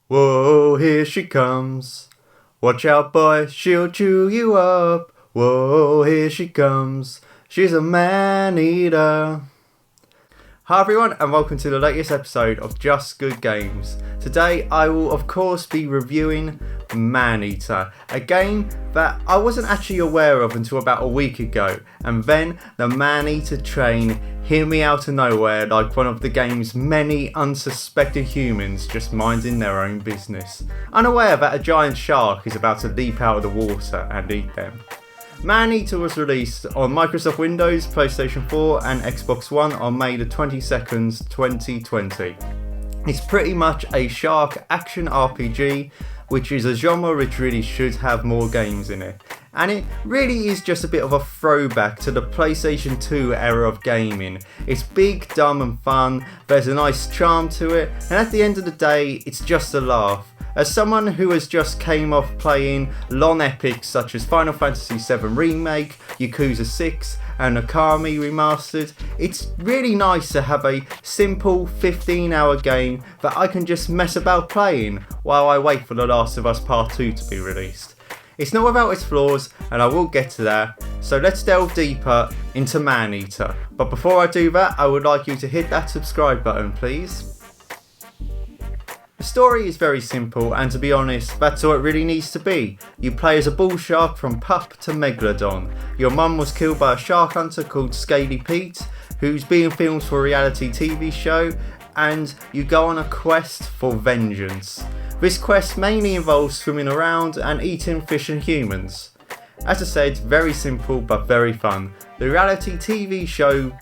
Whoa, here she comes. Watch out, boy, she'll chew you up. Whoa, here she comes. She's a man-eater. Hi everyone, and welcome to the latest episode of Just Good Games. Today I will of course be reviewing Maneater, a game that I wasn't actually aware of until about a week ago, and then the Maneater train hit me out of nowhere like one of the game's many unsuspected humans just minding their own business, unaware that a giant shark is about to leap out of the water and eat them. Maneater was released on Microsoft Windows, PlayStation 4 and Xbox One on May the 22nd, 2020. It's pretty much a shark action RPG, which is a genre which really should have more games in it. And it really is just a bit of a throwback to the PlayStation 2 era of gaming. It's big, dumb and fun, there's a nice charm to it, and at the end of the day, it's just a laugh. As someone who has just came off playing long epics such as Final Fantasy VII Remake, Yakuza 6 and Okami Remastered, it's really nice to have a simple 15-hour game that I can just mess about playing while I wait for The Last of Us Part 2 to be released. It's not without its flaws, and I will get to that, so let's delve deeper into Maneater. But before I do that, I would like you to hit that subscribe button, please. The story is very simple, and to be honest, that's all it really needs to be. You play as a bull shark from pup to megalodon. Your mum was killed by a shark hunter called Scaly Pete, who's being filmed for a reality TV show, and you go on a quest for vengeance. This quest mainly involves swimming around and eating fish and humans. As I said, very simple but very fun. The reality TV show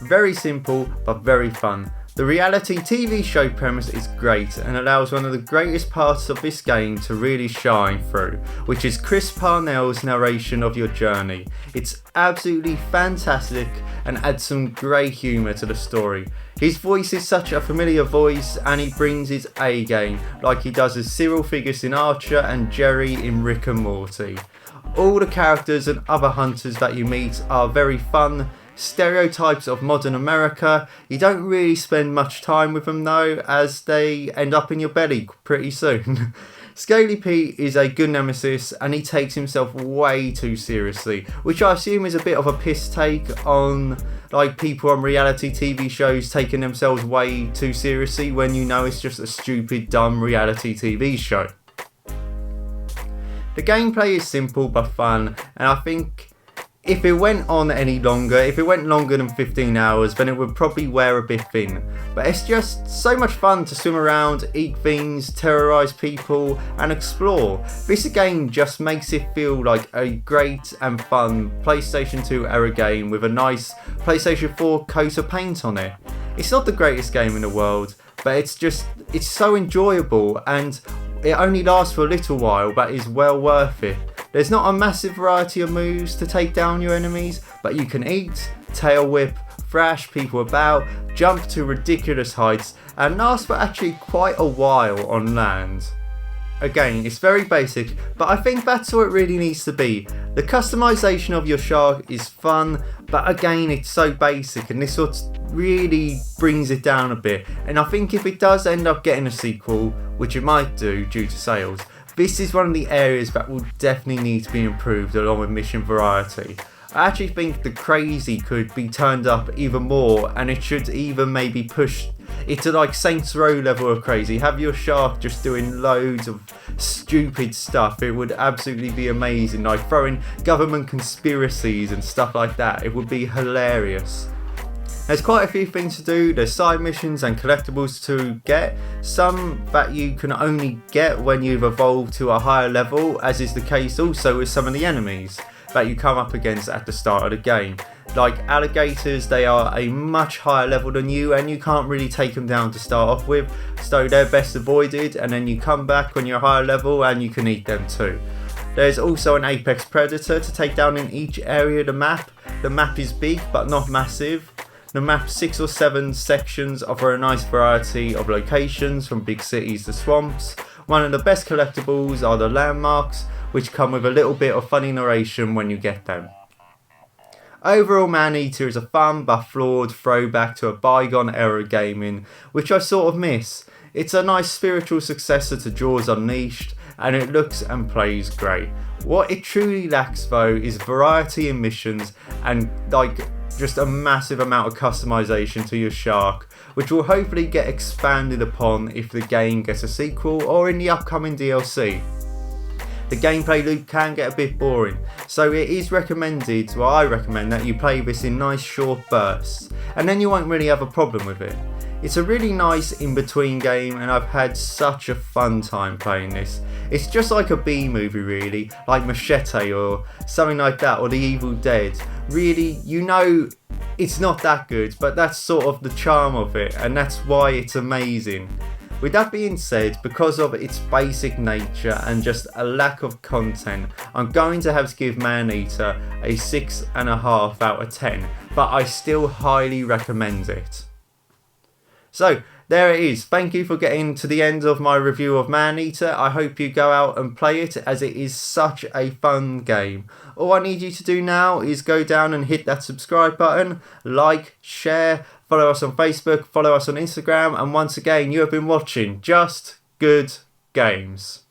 very simple but very fun. The reality TV show premise is great and allows one of the greatest parts of this game to really shine through, which is Chris Parnell's narration of your journey. It's absolutely fantastic and adds some great humour to the story. His voice is such a familiar voice, and he brings his A game, like he does as Cyril Figgis in Archer and Jerry in Rick and Morty. All the characters and other hunters that you meet are very fun stereotypes of modern America. You don't really spend much time with them though, as they end up in your belly pretty soon. Scaly Pete is a good nemesis, and he takes himself way too seriously, which I assume is a bit of a piss take on like people on reality TV shows taking themselves way too seriously when you know it's just a stupid, dumb reality TV show. The gameplay is simple but fun, and I think if it went on any longer, if it went longer than 15 hours, then it would probably wear a bit thin. But it's just so much fun to swim around, eat things, terrorise people and explore. This game just makes it feel like a great and fun PlayStation 2 era game with a nice PlayStation 4 coat of paint on it. It's not the greatest game in the world, but it's so enjoyable, and it only lasts for a little while, but is well worth it. There's not a massive variety of moves to take down your enemies, but you can eat, tail whip, thrash people about, jump to ridiculous heights, and last for actually quite a while on land. Again, it's very basic, but I think that's all it really needs to be. The customization of your shark is fun, but again, it's so basic, and this sort really brings it down a bit. And I think if it does end up getting a sequel, which it might do due to sales, this is one of the areas that will definitely need to be improved along with mission variety. I actually think the crazy could be turned up even more, and it should even maybe push it to like Saints Row level of crazy. Have your shark just doing loads of stupid stuff. It would absolutely be amazing, like throwing government conspiracies and stuff like that. It would be hilarious. There's quite a few things to do. There's side missions and collectibles to get, some that you can only get when you've evolved to a higher level, as is the case also with some of the enemies that you come up against at the start of the game. Like alligators, they are a much higher level than you, and you can't really take them down to start off with, so they're best avoided, and then you come back when you're higher level and you can eat them too. There's also an apex predator to take down in each area of the map. The map is big but not massive. The map's 6 or 7 sections offer a nice variety of locations, from big cities to swamps. One of the best collectibles are the landmarks, which come with a little bit of funny narration when you get them. Overall, Maneater is a fun but flawed throwback to a bygone era gaming, which I sort of miss. It's a nice spiritual successor to Jaws Unleashed, and it looks and plays great. What it truly lacks though is variety in missions and just a massive amount of customization to your shark, which will hopefully get expanded upon if the game gets a sequel or in the upcoming DLC. The gameplay loop can get a bit boring, so it is recommended, well I recommend that you play this in nice short bursts, and then you won't really have a problem with it. It's a really nice in-between game and I've had such a fun time playing this. It's just like a B-movie really, like Machete or something like that, or The Evil Dead. Really, you know it's not that good, but that's sort of the charm of it, and that's why it's amazing. With that being said, because of its basic nature and just a lack of content, I'm going to have to give Maneater a 6.5 out of 10, but I still highly recommend it. So, there it is. Thank you for getting to the end of my review of Maneater. I hope you go out and play it, as it is such a fun game. All I need you to do now is go down and hit that subscribe button, like, share, follow us on Facebook, follow us on Instagram, and once again, you have been watching Just Good Games.